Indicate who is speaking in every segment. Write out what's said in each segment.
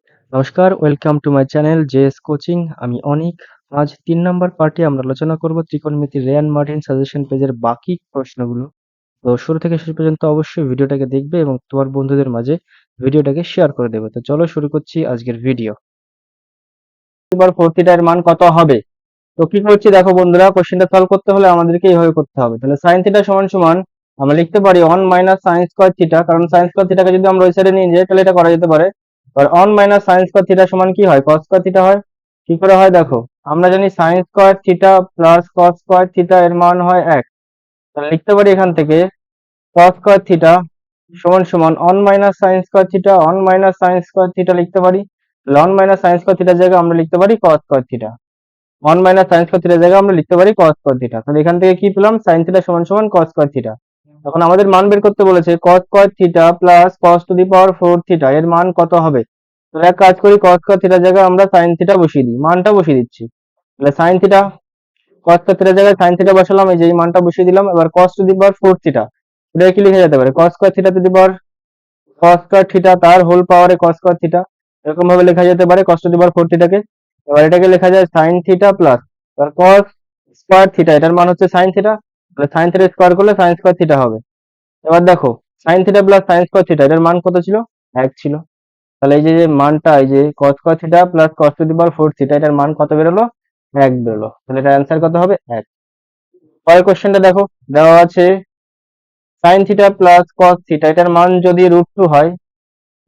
Speaker 1: নমস্কার, welcome to my channel JS coaching. আমি অনিক। আজ ৩ নাম্বার পার্টে আমরা আলোচনা করব ত্রিকোণমিতির রে অ্যান্ড মার্টিন সাজেশন পেজের বাকি প্রশ্নগুলো। তো শুরু থেকে শেষ পর্যন্ত অবশ্যই ভিডিওটাকে দেখবে এবং তোমার বন্ধুদের মাঝে ভিডিওটাকে শেয়ার করে দেবে। তো চলো শুরু করছি আজকের ভিডিও। এবার 4 থিটা এর মান কত হবে? তো কি করছি দেখো বন্ধুরা, কোশ্চেনটা সলভ করতে হলে আমাদেরকে এইভাবে করতে হবে। তাহলে sin থিটা সমান সমান আমরা লিখতে পারি 1 মাইনাস sin স্কয়ার থিটা, কারণ sin স্কয়ার থিটাকে যদি আমরা ওই সাইডে নিয়ে যাই তাহলে এটা করা যেতে পারে। আর 1 মাইনাস sin স্কয়ার থিটা সমান কি হয়? cos স্কয়ার থিটা হয়। কি করে হয় দেখো, আমরা জানি sin square theta plus cos square theta এর মান হয় 1। তাহলে লিখতে পারি এখান থেকে cos স্কয়ার থিটা সমান সমান 1 minus sin square theta, 1 minus sin square theta লিখতে পারি। তাহলে 1 মাইনাস sin স্কয়ার থিটার জায়গায় আমরা লিখতে পারি cos square theta. 1 minus sine square থিটার জায়গায় আমরা লিখতে পারি cos স্কয়ার থিটা। তাহলে এখান থেকে কি পেলাম? sin থিটা সমান সমান cos স্কয়ার থিটা। এখন আমাদের মান বের করতে বলেছে cos square theta plus cos two the power 4 theta এর মান কত হবে? তাহলে এক কাজ করি, cos স্কয়ার থিটার জায়গায় আমরা sin থিটা বসিয়ে দিই, মানটা বসিয়ে দিচ্ছি। তাহলে sin থিটা cos স্কয়ার থিটার জায়গায় sin থিটা বসালাম, এই যে এই মানটা বসিয়ে দিলাম। এবার cos two the power 4 theta, এটা কি লিখে যেতে পারে? cos square theta two the power cos square theta তার হোল পাওয়ারে cos স্কয়ার থিটা, এরকম ভাবে লেখা যেতে পারে cos টু দি পাওয়ার 4 থিটাকে। এবার এটাকে লেখা যায় sin থিটা প্লাস, এবার cos স্কয়ার থিটা এটার মান হচ্ছে sin থিটা, তাহলে sin থিটা স্কয়ার করলে sin স্কয়ার থিটা হবে। এবার দেখো sin theta plus sin square theta এটার মান কত ছিল? 1 ছিল। তাহলে এই যে যে মানটা, এই যে cos square theta plus cos two the power 4 theta এটার মান কত বেরোলো? 1 বেরোলো। তাহলে এটার অ্যান্সার কত হবে? 1। পরের কোশ্চেনটা দেখো, দেওয়া আছে sin theta plus cos theta এটার মান যদি √2 হয়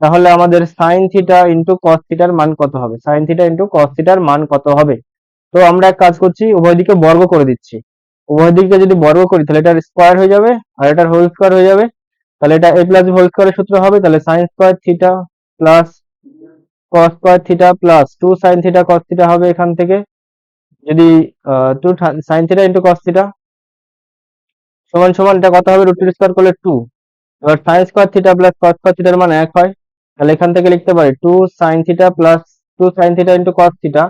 Speaker 1: তাহলে আমাদের sin থিটা ইন্টু cos থিটার মান কত হবে? sin থিটা ইন্টু cos থিটার মান কত হবে? তো আমরা এক কাজ করছি, উভয় দিকে বর্গ করে দিচ্ছি। উভয় দিকে যদি বর্গ করি তাহলে এটার স্কয়ার হয়ে যাবে আর এটার হোল স্কয়ার হয়ে যাবে। তাহলে এটা a প্লাস হোল স্কয়ারের সূত্র হবে। তাহলে sin square theta plus cos square theta plus 2 sin theta cos theta হবে এখান থেকে। যদি 2 sin theta into cos theta সমান সমান এটা কত হবে? √2 স্কয়ার করলে 2। এবার sin square theta plus cos square থিটার মান 1 হয়। তাহলে এখান থেকে লিখতে পারি 2 sin theta plus 2 sin theta into cos theta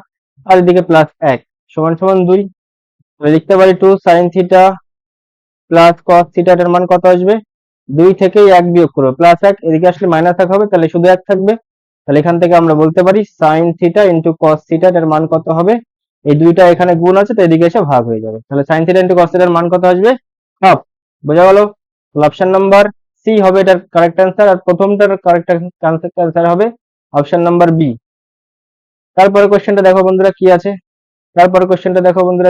Speaker 1: আর এদিকে প্লাস 1 সমান সমান 2। তাহলে লিখতে পারি 2 sin theta plus cos theta এর মান কত আসবে? 2 থেকে 1 বিয়োগ করব, প্লাস 1 এদিকে আসলে মাইনাস 1 হবে, তাহলে শুধু 1 থাকবে। তাহলে এখান থেকে আমরা বলতে পারি sin theta into cos theta এর মান কত হবে? এই দুইটা এখানে গুণ আছে তো এদিকে এসে ভাগ হয়ে যাবে। তাহলে sin থিটা ইন্টু cos থিটার মান কত আসবে? হাফ। বোঝা গেল? তাহলে অপশন নাম্বার সি হবে এটার কারেক্ট অ্যান্সার, আর প্রথমটার কারেক্ট অ্যান্সার হবে অপশন নাম্বার বি। তারপরে কোশ্চেনটা দেখো বন্ধুরা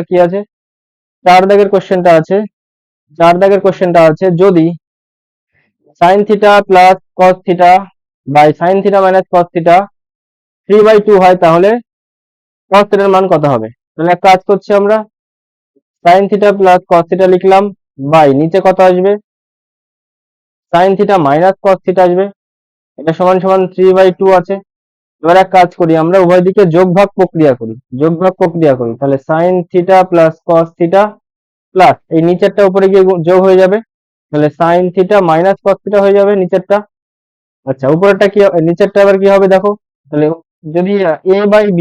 Speaker 1: কি আছে। চার দাগের কোশ্চেনটা আছে। যদি sin theta plus cos theta by sin theta minus cos theta 3/2 হয় তাহলে cos থিটার মান কত হবে? তাহলে এক কাজ করছি, আমরা sin theta plus cos theta লিখলাম, বাই নিচে কত আসবে? sin theta minus cos theta আসবে, এটা সমান সমান 3/2 আছে। এবার এক কাজ করি, আমরা উভয় দিকে যোগভাগ প্রক্রিয়া করি। তাহলে sin theta plus cos theta plus এই নিচেরটা উপরে গিয়ে যোগ হয়ে যাবে। তাহলে sin theta minus cos theta হয়ে যাবে নিচেরটা। আচ্ছা উপরেরটা কি, নিচেরটা আবার কি হবে দেখো। তাহলে যদি a বাই b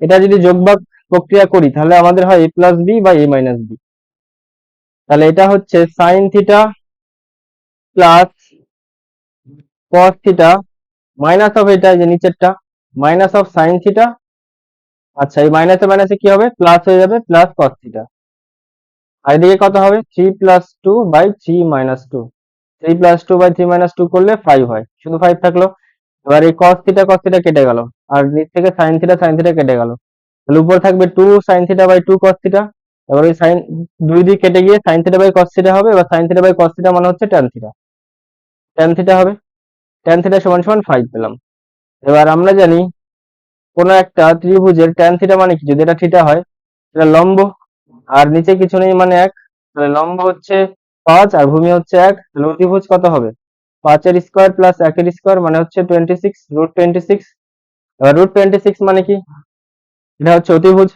Speaker 1: এটা যদি যোগভাগ প্রক্রিয়া করি তাহলে আমাদের হয় a প্লাস b বা a মাইনাস b। তাহলে এটা হচ্ছে sin theta plus cos theta minus of এটা যে নিচেরটা মাইনাস অফ sin থিটা। আচ্ছা এই মাইনাসে মাইনাসে কি হবে? প্লাস হয়ে যাবে, প্লাস cos থিটা। আর এদিকে কত হবে? 3 plus 2 by 3 minus 2। 3 plus 2 by 3 minus 2 করলে 5 হয়, শুধু 5 থাকলো। এবার এই cos থিটা কেটে গেল আর নিচ থেকে sin থিটা কেটে গেল। তাহলে উপরে থাকবে 2 sin theta by 2 cos theta. এবার ওই sin দুই দিক কেটে গিয়ে sin theta by cos theta হবে। এবার sin theta by cos theta মানে হচ্ছে tan থিটা, tan থিটা হবে। tan থিটা সমান সমান 5 পেলাম। এবার আমরা জানি কোন একটা ত্রিভুজের tan থিটা মানে কি? যদি এটা থিটা হয় এটা লম্ব, আর নিচে কিছু নেই মানে 1। তাহলে লম্ব হচ্ছে 5 আর ভূমি হচ্ছে 1, তাহলে অতিভুজ কত হবে? 5 এর স্কয়ার প্লাস 1 এর স্কয়ার মানে হচ্ছে 26, √26। এবার √26 মানে কি? এটা হচ্ছে অতিভুজ।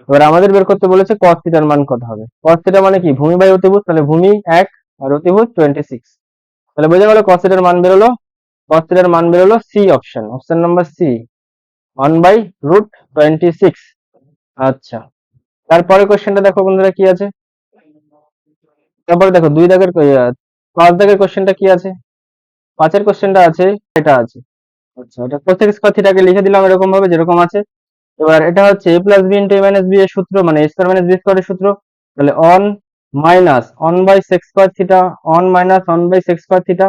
Speaker 1: এবার আমাদের বের করতে বলেছে cos থিটার মান কত হবে। cos থিটা মানে কি? ভূমি বাই অতিভুজ, তাহলে ভূমি 1 আর অতিভুজ 26। তাহলে বোঝা গেল cos থিটার মান বেরোলো। C option, option number C, 1/√26। আচ্ছা তারপরে কোশ্চেনটা দেখো বন্ধুরা কি আছে। তারপরে দেখো 5 দাগের কোশ্চেনটা কি আছে। 5 এর কোশ্চেনটা আছে, এটা আছে আচ্ছা, এটা কোসেক স্কয়ার থিটাকে লিখে দিলাম এরকম ভাবে যেরকম আছে। এবার এটা হচ্ছে a plus B into a minus B এর সূত্র, মানে a স্কয়ার মাইনাস বি স্কয়ারের সূত্র। তাহলে one minus one by sec square theta, one minus one by sec square theta,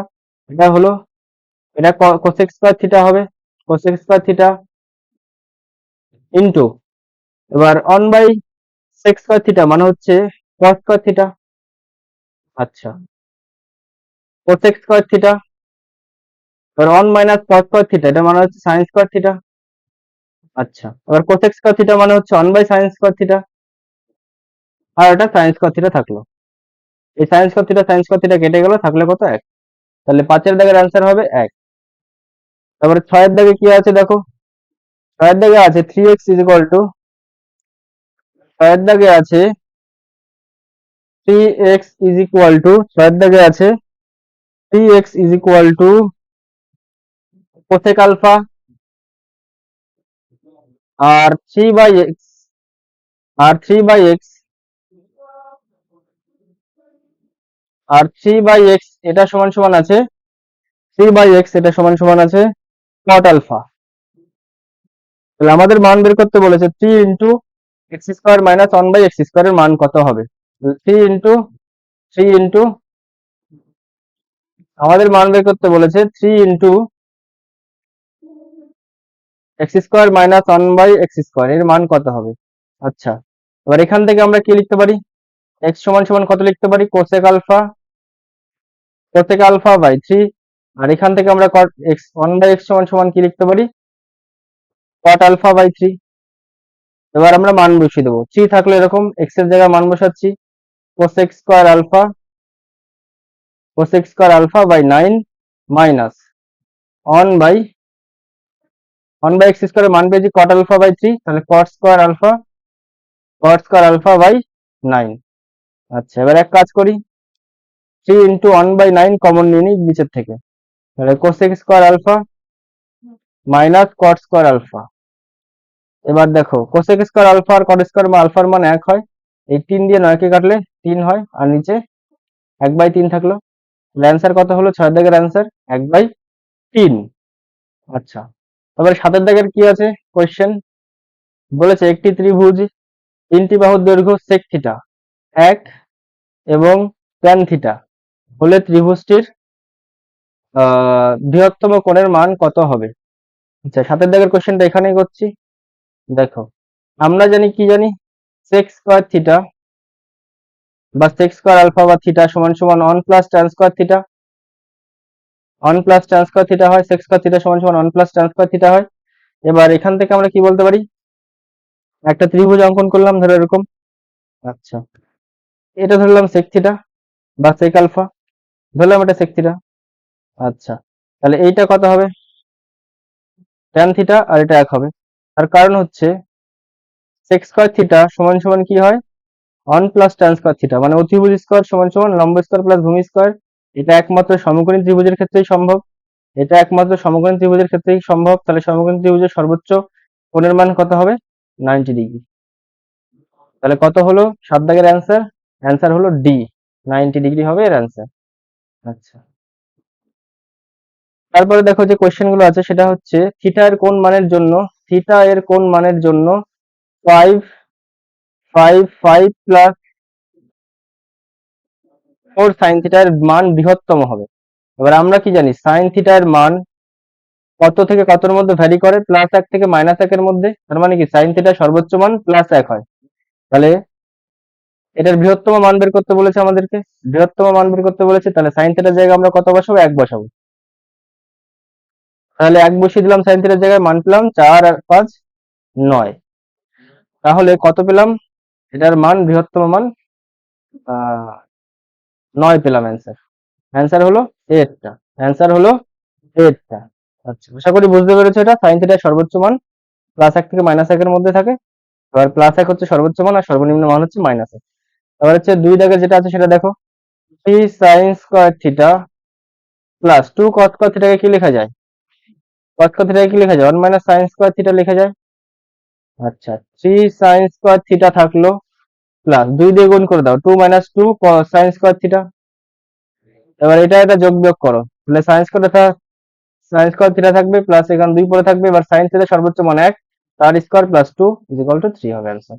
Speaker 1: এটা হলো, এটা কোসেক স্কয়ার থিটা হবে, কোসেক স্কয়ার থিটা ইন্টু, এবার one by sec square theta মানে হচ্ছে কস স্কয়ার থিটা। আচ্ছা, কোসেক স্কয়ার থিটা, এবার one minus cos square theta এটা মানে হচ্ছে সাইন স্কয়ার থিটা। আচ্ছা, এবার কোসেক স্কয়ার থিটা মানে হচ্ছে one by sine square theta, আর এটা সাইন স্কয়ার থিটা থাকলো। এই সাইন স্কয়ার থিটা কেটে গেল, থাকলে কত, এক। তাহলে 5 এর দাগের অ্যান্সার হবে 1। তারপরে 6 এর দাগে কি আছে দেখো, 6 এর দাগে আছে 3x ইজ ইকুয়াল টু, 6 এর দাগে আছে 3x ইজ ইকুয়াল টু, 6 এর দাগে আছে 3x is equal to cosec alpha, আর 3 বাই x, আর 3 বাই x, আর 3 বাই x এটা সমান সমান আছে, 3 বাই x এটা সমান সমান আছে কট আলফা। তাহলে আমাদের মান বের করতে বলেছে 3 into x square minus 1 by x স্কোয়ারের মান কত হবে। 3 ইন্টু 3 ইন্টু, আমাদের মান বের করতে বলেছে 3 into x square minus 1 by x square, এর মান কত হবে। আচ্ছা, এবার এখান থেকে আমরা কি লিখতে পারি, এক্স সমান সমান কত লিখতে পারি, cosec alpha, cosec alpha by 3, আর এখান থেকে আমরা কট এক্স 1 বাই এক্স সমান সমান কি লিখতে পারি, কট আলফা বাই 3। এবার আমরা মান বসিয়ে দেবো, 3 থাকলে এরকম এক্স এর জায়গায় মান বসাচ্ছি, cosec square alpha, cosec square alpha by 9 minus 1 by x স্কোয়ারের মান পেয়েছি কট আলফা বাই 3, তাহলে cot square alpha, cot square alpha by 9। আচ্ছা, এবার এক কাজ করি, 3 ইন্টু 1 বাই 9 কমন নিয়ে নিই নিচের থেকে, তাহলে cosec square alpha minus cot square alpha. এবার দেখো কোসেক স্কোয়ার আলফা আর কট স্কোয়ার আলফার মান 1 হয়, এই 3 দিয়ে 9 কে কাটলে 3 হয়, আর নিচে 1 বাই 3 থাকলো। অ্যান্সার কত হলো, 6 দাগের অ্যান্সার 1 বাই 3। আচ্ছা, তারপরে 7 দাগের কি আছে কোয়েশ্চেন, বলেছে একটি ত্রিভুজ 3টি বাহুর দৈর্ঘ্য সেক থিটা 1 এবং ট্যান থিটা হলে ত্রিভুজটির বৃহত্তম কোণের মান কত হবে। আচ্ছা, 7 দাগের কোয়েশ্চেনটা এখানেই করছি। দেখো, আমরা জানি কি জানি, সেক স্কোয়ার থিটা বা সেক স্কোয়ার আলফা বা থিটা সমান সমান 1 plus tan square theta, 1 plus tan square theta হয়, সেক স্কোয়ার থিটা সমান সমান 1 প্লাস ট্যান স্কোয়ার থিটা হয়। এবার এখান থেকে আমরা কি বলতে পারি, একটা ত্রিভুজ অঙ্কন করলাম ধরো এরকম। আচ্ছা, এটা ধরলাম সেক থিটা বা সেক আলফা, ধরলাম এটা সেক থিটা। আচ্ছা, তাহলে এইটা কত হবে, ট্যান থিটা, আর এটা 1 হবে। তার কারণ হচ্ছে সেক স্কোয়ার থিটা সমান সমান কি হয়, 1 প্লাস ট্যান স্কোয়ার থিটা, মানে অতিভুজ স্কোয়ার সমান সমান লম্ব স্কোয়ার প্লাস ভূমি স্কোয়ার। এটা একমাত্র সমকোণী ত্রিভুজের ক্ষেত্রেই সম্ভব, এটা একমাত্র সমকোণী ত্রিভুজের ক্ষেত্রেই সম্ভব। তাহলে সমকোণী ত্রিভুজের সর্বোচ্চ কোণের মান কত হবে, 90 ডিগ্রি। তাহলে কত হলো 7 দাগের অ্যান্সার, অ্যান্সার হলো ডি, 90 ডিগ্রি হবে এর অ্যান্সার। আচ্ছা, তারপরে দেখো যে কোয়েশ্চেন গুলো আছে সেটা হচ্ছে থিটা এর কোন মানের জন্য, থিটা এর কোন মানের জন্য 5 প্লাস 4 সাইন থিটা এর মান বৃহত্তম হবে। এবার আমরা কি জানি, সাইন থিটা এর মান কত থেকে কতর মধ্যে ভ্যারি করে, +1 থেকে -1 এর মধ্যে। তার মানে কি সাইন থিটা সর্বোচ্চ মান +1 হয়। তাহলে এটার বৃহত্তম মান বের করতে বলেছে আমাদেরকে, বৃহত্তম মান বের করতে বলেছে, তাহলে সাইন থিটার জায়গায় আমরা কত বসাবো, 1 বসাবো। তাহলে 1 বসিয়ে দিলাম, সাইন থিটার জায়গায় মান পেলাম 4 আর 5 9। তাহলে কত পেলাম, এটার মান বৃহত্তম মান 9 পেলাম অ্যান্সার, অ্যান্সার হলো 8টা, অ্যান্সার হলো 8টা। আচ্ছা, আশা করি বুঝতে পেরেছো। এটা সাইন থিটার সর্বোচ্চ মান +1 থেকে -1 এর মধ্যে থাকে। এবার +1 হচ্ছে সর্বোচ্চ মান আর সর্বনিম্ন মান হচ্ছে -1। এবার হচ্ছে 2 দাগের যেটা আছে সেটা দেখো, 3 sin square theta plus 2 cos square থিটাকে কি লেখা যায়, cos স্কয়ার থিটাকে কি লেখা যায়, 1 মাইনাস sin স্কয়ার থিটা লেখা যায়। আচ্ছা, 3 sin স্কয়ার থিটা থাকলো, প্লাস 2 দিয়ে গুণ করে দাও, 2 মাইনাস 2 sin স্কয়ার থিটা। এবার এটা যোগ বিয়োগ করো, তাহলে sin square theta sine square theta থাকবে প্লাস এখানে 2 পরে থাকবে, এবার সাইন থিটা সর্বোচ্চ মান 1, তার স্কোয়ার প্লাস 2 3 হবে অ্যান্সার।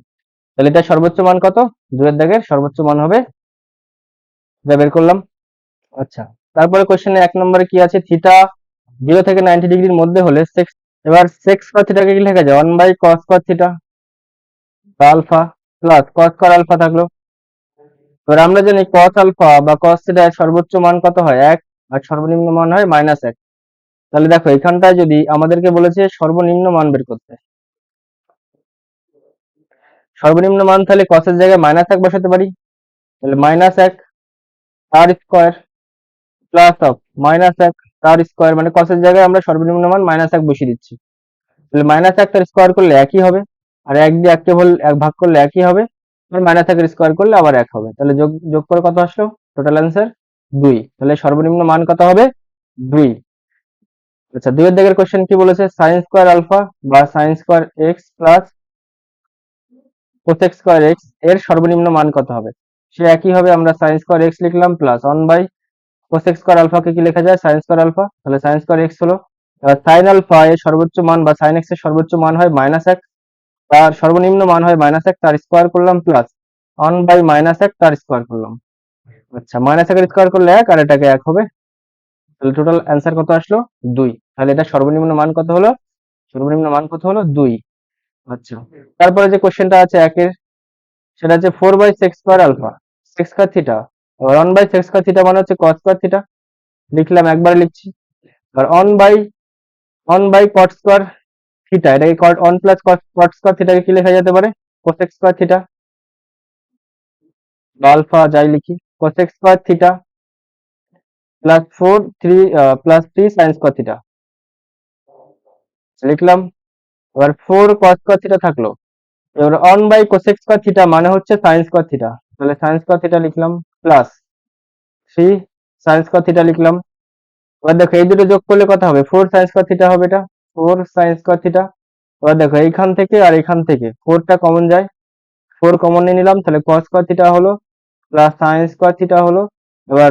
Speaker 1: তাহলে এটা সর্বোচ্চ মান কত? 2 এর দাগের সর্বোচ্চ মান হবে, যা বের করলাম। আচ্ছা, তারপরে কোশ্চেনে 1 নম্বরে কি আছে, থিটা 0 থেকে 90 ডিগ্রির মধ্যে হলে সেক্স, এবার সেক্স স্কয়ার থিটাকে কি লেখা যায় 1 by cos square theta alpha plus cos square alpha থাকলো। এবার আমরা জানি cos আলফা বা cos থিটা এর সর্বোচ্চ মান কত হয় 1, আর সর্বনিম্ন মান হয় -1। তাহলে দেখো এখানটায় যদি আমাদেরকে বলেছে সর্বনিম্ন মান বের করতে, সর্বনিম্ন মান তাহলে cos এর জায়গায় -1 বসাতে পারি, তাহলে -1 তার স্কয়ার প্লাস অফ -1 তার স্কয়ার, মানে cos এর জায়গায় আমরা সর্বনিম্ন মান -1 বসিয়ে দিচ্ছি। তাহলে -1 তার স্কয়ার করলে একই হবে, আর 1 দিয়ে 1 কে ভাগ করলে একই হবে, আর -1 এর স্কয়ার করলে আবার 1 হবে। তাহলে যোগ যোগ করে কত আসলো? Total answer 2। তাহলে সর্বনিম্ন মান কত হবে? 2। আচ্ছা, 2 এর দাগের কোশ্চেন কি বলেছে, sin স্কয়ার আলফা বা sin square x plus cosec square x এর সর্বনিম্ন মান কত হবে? সে একই হবে, আমরা sin স্কয়ার এক্স লিখলাম plus 1 by cosec square alpha কে কি লেখা যায় sin স্কয়ার আলফা, তাহলে sin স্কয়ার এক্স হলো। sin আলফা এর সর্বোচ্চ মান বা sin এক্স এর সর্বোচ্চ মান হয় -1, তার সর্বনিম্ন মান হয় -1, তার স্কয়ার করলাম প্লাস 1 বাই -1 তার স্কয়ার করলাম। আচ্ছা, -1 এর স্কয়ার করলে 1, আর এটাকে 1 হবে। তাহলে টোটাল অ্যান্সার কত আসলো? 2। তাহলে এটা সর্বনিম্ন মান কত হলো? সর্বনিম্ন মান কত হলো? 2। আচ্ছা, তারপরে যে কোশ্চেনটা আছে একের, সেটা হচ্ছে 4 by sec square alpha sec square theta, 1 by sec square theta মানে হচ্ছে cos স্কয়ার থিটা, লিখলাম একবারে লিখছি। আর 1 বাই cot স্কয়ার থিটা, এটাকে cot 1 প্লাস cot স্কয়ার থিটাকে কি লেখা যেতে পারে? cosec স্কয়ার থিটা বা আলফা যাই লিখি, cosec square theta plus 3 sin square theta লিখলাম। এবার 4 cos স্কয়ার থিটা থাকলো, এবার 1 বাই cosec স্কয়ার থিটা মানে হচ্ছে sin স্কয়ার থিটা, তাহলে sin স্কয়ার থিটা লিখলাম প্লাস 3 sin স্কয়ার থিটা লিখলাম। এবার দেখো এই দুটো যোগ করলে কত হবে? 4 sin স্কয়ার থিটা হবে, এটা 4 sin স্কয়ার থিটা। এবার দেখো এইখান থেকে আর এইখান থেকে 4 টা কমন যায়, 4 কমন নিয়ে নিলাম, তাহলে cos স্কয়ার থিটা হলো প্লাস sin স্কয়ার থিটা হলো। এবার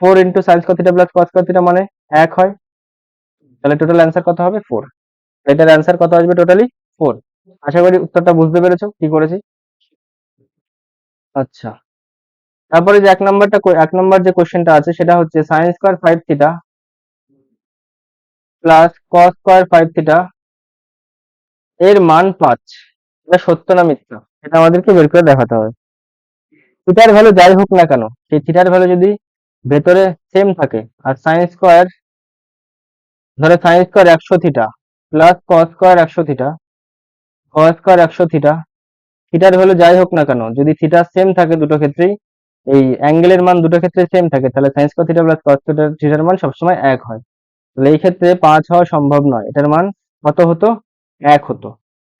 Speaker 1: 4 into sin square theta plus cos square theta মানে 1 হয়, তাহলে টোটাল অ্যান্সার কত হবে? 4। এটার অ্যান্সার কত আসবে? টোটালি 4। আশা করি উত্তরটা বুঝতে পেরেছো কি করেছি। আচ্ছা, তারপরে যে 1 নম্বর যে কোশ্চেনটা আছে সেটা হচ্ছে sin square 5 theta plus cos square 5 theta এর মান 5, এটা সত্য না মিথ্যা? এটা আমাদেরকে বের করে দেখাতে হবে। থিটার ভ্যালু যাই হোক না কেন, সেই থিটার ভ্যালু যদি ভেতরে সেম থাকে, আর sin স্কয়ার, ধরো sin square 100 theta plus cos square 100 theta, cos square 100 theta, থিটার ভ্যালু যাই হোক না কেন, যদি থিটা সেম থাকে দুটো ক্ষেত্রেই, এই অ্যাঙ্গেলের মান দুটো ক্ষেত্রে সেম থাকে, তাহলে sin square theta plus cos থিটার মান সবসময় 1 হয়। তাহলে এই ক্ষেত্রে 5 হওয়া সম্ভব নয়, এটার মান কত হতো? 1 হতো।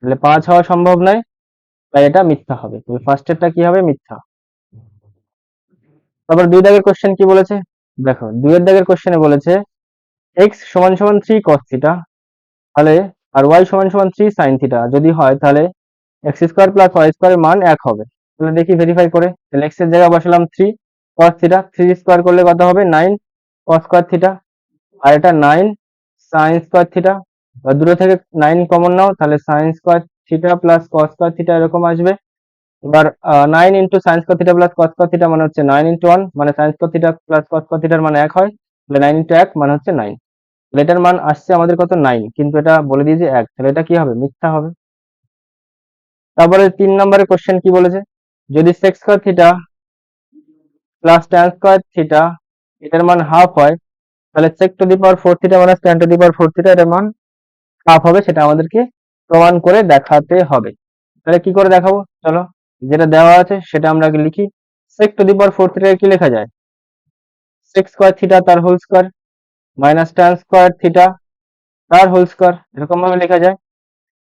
Speaker 1: তাহলে 5 হওয়া সম্ভব নয়, তাই এটা মিথ্যা হবে। তাহলে ফার্স্টেরটা কি হবে? মিথ্যা। তারপর 2 দাগের কোশ্চেন কি বলেছে, দেখো 2 এর দাগের কোশ্চেনে বলেছে x সমান সমান 3 cos থিটা, তাহলে আর y সমান সমান 3 sin থিটা যদি হয়, তাহলে x স্কয়ার প্লাস y স্কয়ারের মান 1 হবে। তাহলে দেখি ভেরিফাই করে, তাহলে x এর জায়গায় বসালাম 3 cos থিটা, 3 স্কয়ার করলে কত হবে? 9 cos স্কয়ার থিটা, আর এটা 9 sin স্কয়ার থিটা। আর দুটো থেকে 9 কমন নাও, তাহলে sin square theta plus cos square theta এরকম আসবে। এবার 9 into sin square theta plus cos square theta মানে হচ্ছে 9 ইন্টু 1 মানে sin square theta plus cos square থিটার মান 1 হয়, তাহলে 9 ইন্টু 1 মানে হচ্ছে 9। তাহলে এটার মান আসছে আমাদের কত? 9, কিন্তু এটা বলে দিয়েছে 1, তাহলে এটা কি হবে? মিথ্যা হবে। তারপরে 3 নম্বরের কোশ্চেন কি বলেছে, যদি sec square theta plus tan square theta এটার মান হাফ হয়, তাহলে sec to the power 4 theta minus tan two the power 4 theta এটার মান হাফ হবে, সেটা আমাদেরকে প্রমাণ করে দেখাতে হবে। তাহলে কি করে দেখাবো? চলো, যেটা দেওয়া আছে সেটা আমরা আগে লিখি। sec to the power 4 theta কি লেখা যায়? sec স্কয়ার থিটা তার whole square minus tan square theta তার হোল স্কয়ার, এরকম ভাবে লেখা যায়।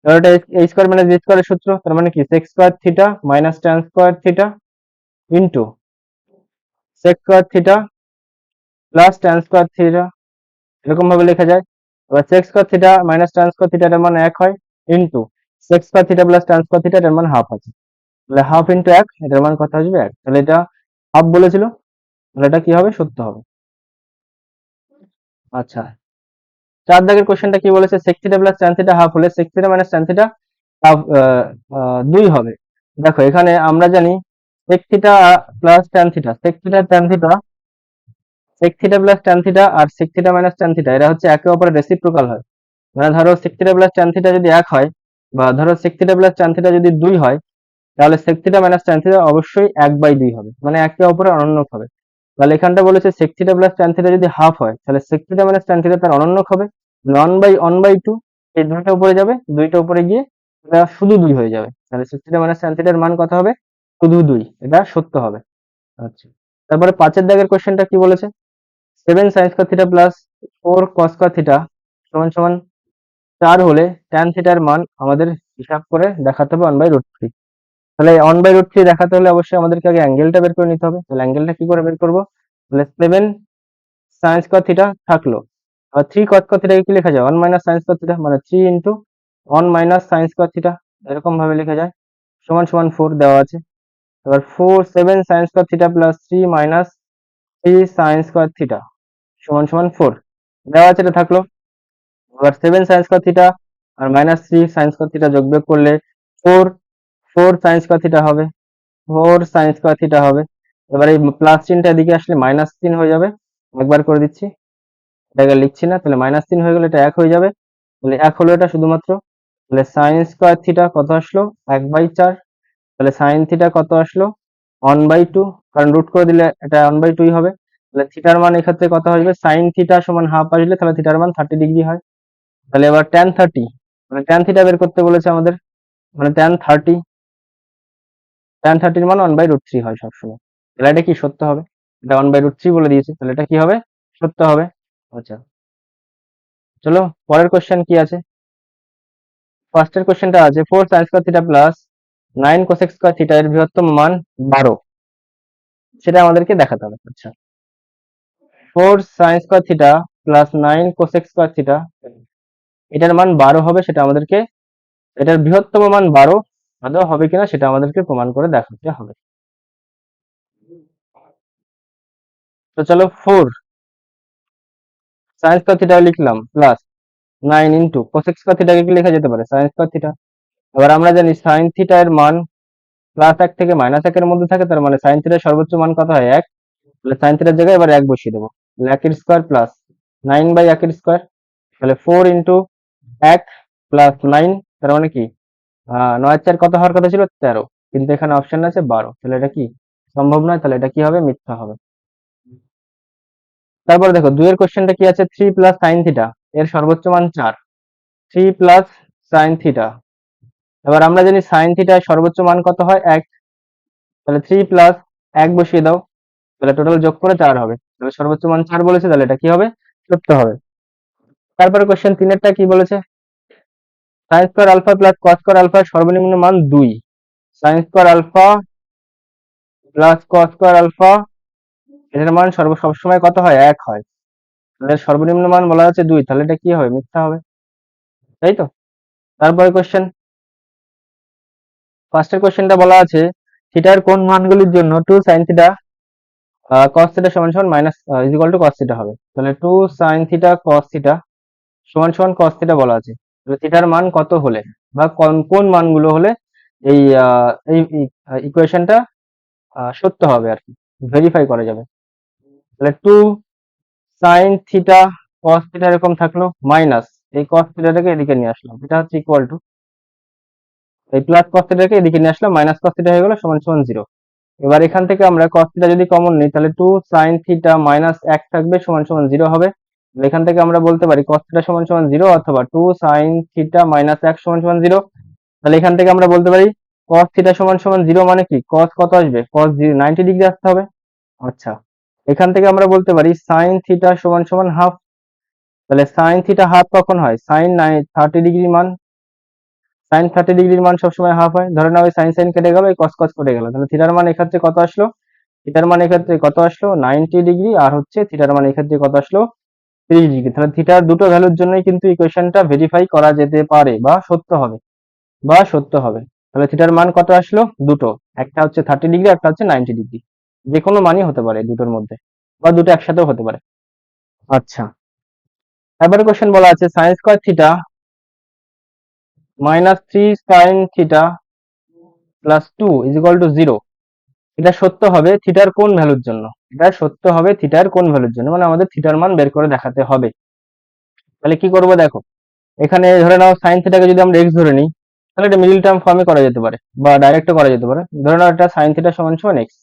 Speaker 1: এবার এটা a স্কয়ার মাইনাস b স্কয়ারের সূত্র, তার মানে কি sec square theta minus tan square theta into sec square theta plus tan square theta, এরকম ভাবে লেখা যায়। এবার sec square theta minus tan square theta এর মান 1 হয়, into sec square theta plus tan square theta এর মান হাফ আছে। তাহলে হাফ ইনটু 1 এটার মান কত আসবে? 1। তাহলে এটা হাফ বলেছিল, তাহলে এটা কি হবে? সত্য হবে। আচ্ছা, 4 দাগের কোশ্চেনটা কি বলেছে, sec theta plus tan theta half হলে sec theta minus tan theta half 2 হবে। দেখো এখানে আমরা জানি sec theta plus tan theta, sec theta tan theta, sec theta plus tan theta আর sec theta minus tan theta এরা হচ্ছে একে অপরের রেসিপ্রোকাল হয়। মানে ধরো sec theta plus tan theta যদি 1 হয়, বা ধরো sec theta plus tan theta যদি 2 হয়, তাহলে sec theta minus tan theta অবশ্যই 1/2 হবে, মানে একে অপরের অনন্যক হবে। তাহলে এখানটা বলেছে sec theta plus tan theta যদি হাফ হয়, তাহলে sec theta minus tan theta তার অনন্যক হবে 1/2, এই দুইটা উপরে যাবে, দুইটা উপরে গিয়ে এটা শুধু 2 হয়ে যাবে। তাহলে sec থিটা মাইনাস tan থিটার মান কত হবে, শুধু 2, এটা সত্য হবে। আচ্ছা, তারপরে 5 দাগের কোশ্চেনটা কি বলেছে, 7 sin square theta plus 4 cos square theta সমান সমান 4 হলে tan থিটার মান আমাদের হিসাব করে দেখাতে হবে 1/√3। তাহলে 1/√3 দেখাতে হলে অবশ্যই আমাদেরকে আগে অ্যাঙ্গেলটা বের করে নিতে হবে। তাহলে অ্যাঙ্গেলটা কি করে বের করব, তাহলে 7 sin স্কয়ার থিটা থাকলো, আর 3 cos স্কয়ার থিটাকে কি লেখা যায়, 1 মাইনাস sin স্কয়ার থিটা, মানে 3 into 1 minus sin square theta, এরকম ভাবে লেখা যায়, সমান সমান 4 দেওয়া আছে। এবার 7 sin square theta plus 3 minus 3 sin square theta সমান সমান 4 দেওয়া আছে, এটা থাকলো। এবার 7 sin স্কয়ার থিটা আর মাইনাস 3 sin স্কয়ার থিটা যোগ বিয়োগ করলে 4 sin স্কয়ার থিটা হবে, 4 sin স্কয়ার থিটা হবে। এবার এই প্লাস চিহ্নটা এদিকে আসলে -3 হয়ে যাবে, একবার করে দিচ্ছি, এটাকে লিখছি না, তাহলে -3 হয়ে গেলে এটা 1 হয়ে যাবে, তাহলে 1 হলো এটা শুধুমাত্র। তাহলে sin স্কয়ার থিটা কত আসলো, 1/4। তাহলে sin থিটা কত আসলো, 1/2, কারণ রুট করে দিলে এটা 1/2 হবে। তাহলে থিটার মান এক্ষেত্রে কত আসবে, sin থিটা সমান হাফ আসলে তাহলে থিটার মান 30 ডিগ্রি হয়। তাহলে এবার tan 30, মানে tan থিটা বের করতে বলেছে আমাদের, মানে tan 30 এর মান 1/√3 হয় সবসময়। তাহলে এটা কি সত্য হবে, এটা 1/√3 বলে দিয়েছে, তাহলে এটা কি হবে, সত্য হবে। আচ্ছা, চলো পরের কোশ্চেন কি আছে। ফার্স্টের কোশ্চেনটা আছে 4 sin square theta plus 9 cosec square theta এর বৃহত্তম মান 12, সেটা আমাদেরকে দেখাতে হবে। আচ্ছা, 4 sin square theta plus 9 cosec square theta এটার মান 12 হবে, সেটা আমাদেরকে, এটার বৃহত্তম মান 12 আদৌ হবে কিনা সেটা আমাদেরকে প্রমাণ করে দেখাতে হবে। তো চলো 4 sin স্কয়ার থিটা লিখলাম প্লাস 9 ইন্টু cosec স্কয়ার থিটাকে কি লেখা যেতে পারে, sin স্কয়ার থিটা। এবার আমরা জানি sin থিটা এর মান +1 থেকে -1 এর মধ্যে থাকে, তার মানে sin থিটার সর্বোচ্চ মান কত হয়, 1। তাহলে sin থিটার জায়গায় এবার 1 বসিয়ে দেবো, তাহলে 1 এর স্কয়ার প্লাস 9/1 এর স্কয়ার, তাহলে 4 ইন্টু 1 প্লাস 9, তার মানে কি 9 4 কত হওয়ার কথা ছিল, 13, কিন্তু এখানে অপশন আছে 12, তাহলে এটা কি সম্ভব নয়, তাহলে এটা কি হবে, মিথ্যা হবে। তারপর দেখো 2 এর কোশ্চেনটা কি আছে, 3 প্লাস sin থিটা এর সর্বোচ্চ মান 4, 3 প্লাস sin থিটা। এবার আমরা জানি sin থিটার সর্বোচ্চ মান কত হয়, 1, তাহলে 3 প্লাস 1 বসিয়ে দাও, তাহলে টোটাল যোগ করে 4 হবে, তাহলে সর্বোচ্চ মান 4 বলেছে, তাহলে এটা কি হবে, সত্য হবে। তারপরে কোশ্চেন 3 এরটা কি বলেছে, sin square alpha plus cos square আলফার সর্বনিম্ন মান 2, sin square alpha plus cos square alpha এটার মান সবসময় কত হয়, 1 হয়। তাহলে সর্বনিম্ন মান বলা হচ্ছে 2, তাহলে এটা কি হবে, মিথ্যা হবে, তাই তো। তারপরে কোশ্চেন, ফার্স্টের কোশ্চেনটা বলা আছে থিটার কোন মানগুলির জন্য 2 sin থিটা cos থিটা সমান সমান minus is equal two cos theta হবে। তাহলে 2 sin থিটা cos থিটা সমান সমান cos থিটা বলা আছে। তাহলে থিটার মান কত হলে বা কোন কোন মানগুলো হলে এই ইকুয়েশনটা সত্য হবে আর কি, ভেরিফাই করা যাবে। তাহলে 2 sin থিটা cos থিটা এরকম থাকলো, মাইনাস এই cos থিটাটাকে এদিকে নিয়ে আসলাম, এটা হচ্ছে ইকুয়াল টু এই প্লাস cos থিটাকে এদিকে নিয়ে আসলাম, মাইনাস cos থিটা হয়ে গেল সমান সমান 0। এবার এখান থেকে আমরা cos থিটা যদি কমন নিই, তাহলে 2 sin থিটা মাইনাস 1 থাকবে সমান সমান 0 হবে। এখান থেকে আমরা বলতে পারি cos থিটা সমান সমান 0 অথবা 2 sin থিটা মাইনাস 1 সমান সমান 0। তাহলে এখান থেকে আমরা বলতে পারি cos থিটা সমান সমান 0 মানে কি, cos কত আসবে, cos 90 ডিগ্রি আসতে হবে। আচ্ছা, এখান থেকে আমরা বলতে পারি sin থিটা সমান সমান হাফ। তাহলে sin থিটা হাফ কখন হয়, sin 30 ডিগ্রি মান, sin 30 ডিগ্রির মান সবসময় হাফ হয়। ধরে নাও এই sin sin কেটে গেল, এই cos cos কেটে গেল, তাহলে থিটার মান এক্ষেত্রে কত আসলো, থিটার মান এক্ষেত্রে কত আসলো, 90 ডিগ্রি, আর হচ্ছে থিটার মান এক্ষেত্রে কত আসলো, 30 ডিগ্রি। তাহলে থিটার দুটো ভ্যালুর জন্যই কিন্তু ইকুয়েশনটা ভেরিফাই করা যেতে পারে বা সত্য হবে, বা সত্য হবে। তাহলে থিটার মান কত আসলো, দুটো, একটা হচ্ছে 30 ডিগ্রি, একটা হচ্ছে 90 ডিগ্রি, যে কোনো মানই হতে পারে দুটোর মধ্যে, বা দুটো একসাথেও হতে পারে। আচ্ছা, এবারে কোশ্চেন বলা আছে sine square theta minus 3 sine theta plus 2 is equal two 0। এটা সত্য হবে থিটার কোন ভ্যালুর জন্য? এটা সত্য হবে থিটার কোন ভ্যালুর জন্য, মানে আমাদের থিটার মান বের করে দেখাতে হবে। তাহলে কি করব দেখো, এখানে ধরে নাও সাইন থিটাকে যদি আমরা এক্স ধরে নিই, তাহলে এটা মিডল টার্ম ফর্মে করা যেতে পারে বা ডাইরেক্টও করা যেতে পারে। ধরে নাও এটা সাইন থিটা সমান সমান এক্স,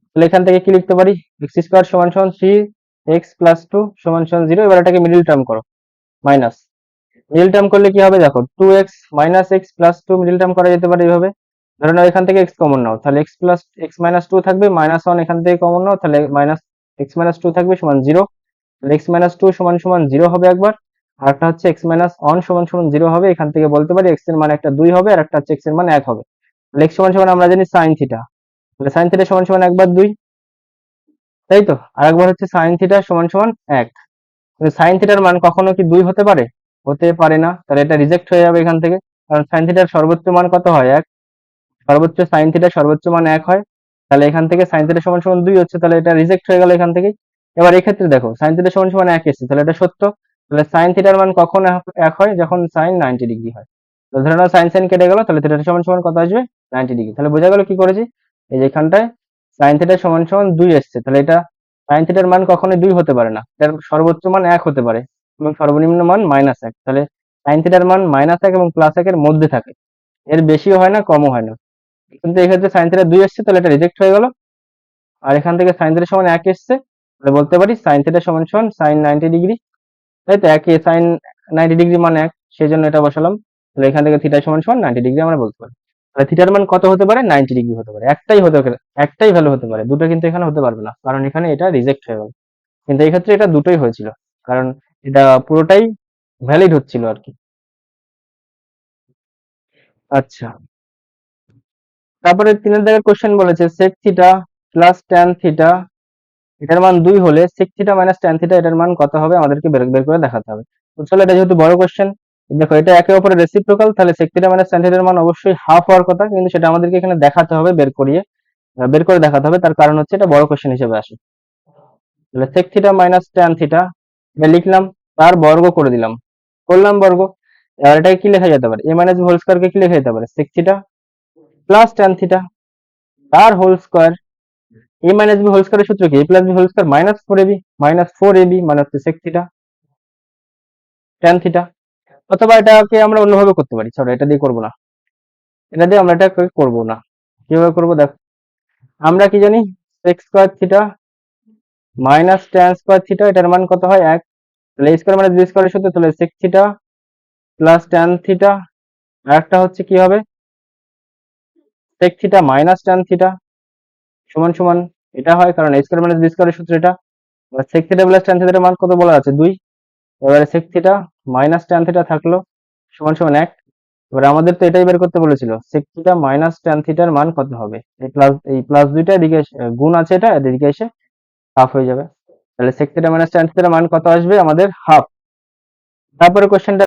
Speaker 1: তাহলে এখান থেকে কি লিখতে পারি, এক্স স্কোয়ার সমান সমান 3x প্লাস 2 সমান সমান 0। এবার এটাকে মিডল টার্ম করো, মাইনাস। মিডল টার্ম করলে কি হবে দেখো, 2x minus x plus 2 middle term করা যেতে পারে এইভাবে। ধরে নাও এখান থেকে এক্স কমন নাও, তাহলে এক্স প্লাস এক্স মাইনাস 2 থাকবে, মাইনাস 1 এখান থেকে কমন নাও, তাহলে মাইনাস এক্স মাইনাস 2 থাকবে সমান 0। তাহলে এক্স মাইনাস 2 সমান সমান 0 হবে একবার, আর একটা হচ্ছে এক্স মাইনাস 1 সমান সমান 0 হবে। এখান থেকে বলতে পারি এক্স এর মান একটা 2 হবে, আর একটা হচ্ছে এক্স এর মান 1 হবে। তাহলে এক্স সমান সমান আমরা জানি সাইন থিটা, তাহলে সাইন থিটা সমান সমান একবার 2, তাই তো। আর একবার হচ্ছে সাইন থিটা সমান সমান 1। কিন্তু সাইন থিটার মান কখনো কি 2 হতে পারে? হতে পারে না, তাহলে এটা রিজেক্ট হয়ে যাবে এখান থেকে। কারণ সাইন থিটার সর্বোচ্চ মান কত হয়? 1। সর্বোচ্চ সাইন থিটার সর্বোচ্চ মান 1 হয়। তাহলে এখান থেকে সাইন থিটা সমান সমান 2 হচ্ছে, তাহলে এটা রিজেক্ট হয়ে গেল এখান থেকেই। এবার এই ক্ষেত্রে দেখো সাইন থিটা সমান সমান 1 এসেছে, তাহলে এটা সত্য। তাহলে সাইন থিটার মান কখন 1 হয়? যখন সাইন 90 ডিগ্রি হয়। তো ধরে নাও সাইন সাইন কেটে গেল, তাহলে থিটা সমান সমান কত আসবে? 90 ডিগ্রি। তাহলে বোঝা গেল কি করেছি, এই যে এখানটায় সাইন থিটা সমান সমান 2 এসছে, তাহলে এটা সাইন থিটার মান কখনোই 2 হতে পারে না, এটার সর্বোচ্চ মান 1 হতে পারে এবং সর্বনিম্ন মান -1। তাহলে সাইন থিটার মান -1 এবং +1 এর মধ্যে থাকে, এর বেশিও হয় না কমও হয় না। কিন্তু এক্ষেত্রে সাইন থিটা 2 এসছে, তাহলে এটা রিজেক্ট হয়ে গেল। আর এখান থেকে সাইন থিটা সমান 1 এসছে, তাহলে বলতে পারি সাইন থিটা সমান সমান সাইন 90 ডিগ্রি, তাই তো। একই সাইন 90 ডিগ্রি মান 1, সেই জন্য এটা বসালাম। তাহলে এখান থেকে থিটা সমান সমান 90 ডিগ্রি আমরা বলতে পারি। তাহলে থিটার মান কত হতে পারে? 90 ডিগ্রি হতে পারে। একটাই ভ্যালু হতে পারে, দুটো কিন্তু এখানে হতে পারবে না, কারণ এখানে এটা রিজেক্ট হয়ে গেল। কিন্তু এই ক্ষেত্রে এটা দুটোই হয়েছিল, কারণ এটা পুরোটাই ভ্যালিড হচ্ছিল আর কি। আচ্ছা, তারপরে 3 দাগের কোশ্চেন বলেছে sec theta plus tan theta এটার মান 2 হলে sec theta minus tan theta এটার মান কত হবে আমাদেরকে বের বের করে দেখাতে হবে। তো চলো, এটা যেহেতু বড় কোশ্চেন, দেখো এটা একে অপরের রেসিপ্রোকাল, তাহলে sec থিটা মাইনাস tan থিটার মান অবশ্যই হাফ হওয়ার কথা, কিন্তু সেটা আমাদেরকে এখানে দেখাতে হবে, বের করে দেখাতে হবে। তার কারণ হচ্ছে এটা বড় কোশ্চেন হিসেবে আসে। তাহলে sec theta minus tan theta এটা লিখলাম, তার বর্গ করে দিলাম, করলাম বর্গ। এবার এটাকে কি লেখা যেতে পারে? a minus b whole square কে কি লেখা যেতে পারে? sec theta plus tan theta তার whole square. a minus b whole স্কয়ারের সূত্র কি? a plus b whole square minus 4ab মানে হচ্ছে sec থিটা tan থিটা। অথবা এটাকে আমরা অন্যভাবে করতে পারি, সরি এটা দিয়ে করবো না, এটা দিয়ে আমরা এটা করবো না। কিভাবে করবো দেখো, আমরা কি জানি sec square theta minus tan square theta এটার মান কত হয়? 1। তাহলে a স্কয়ার মাইনাস b স্কয়ারের সূত্র, তাহলে sec theta plus tan theta, আর একটা হচ্ছে কি হবে sec theta minus tan theta সমান সমান এটা হয়, কারণ a স্কয়ার মাইনাস b স্কয়ারের সূত্র এটা। এবার sec থিটা প্লাস tan থিটার মান কত বলা আছে? 2। এবারে sec theta minus tan theta থাকলো সমান সমান 1। এবার আমাদের তো এটাই বের করতে বলেছিল, sec থিটা মাইনাস tan থিটার মান কত হবে। এই প্লাস দুইটা এদিকে গুণ আছে, এটা এদিকে এসে হাফ হয়ে যাবে। তাহলে sec থিটা মাইনাস tan থিটার মান কত আসবে আমাদের? হাফ। তারপরে কোশ্চেনটা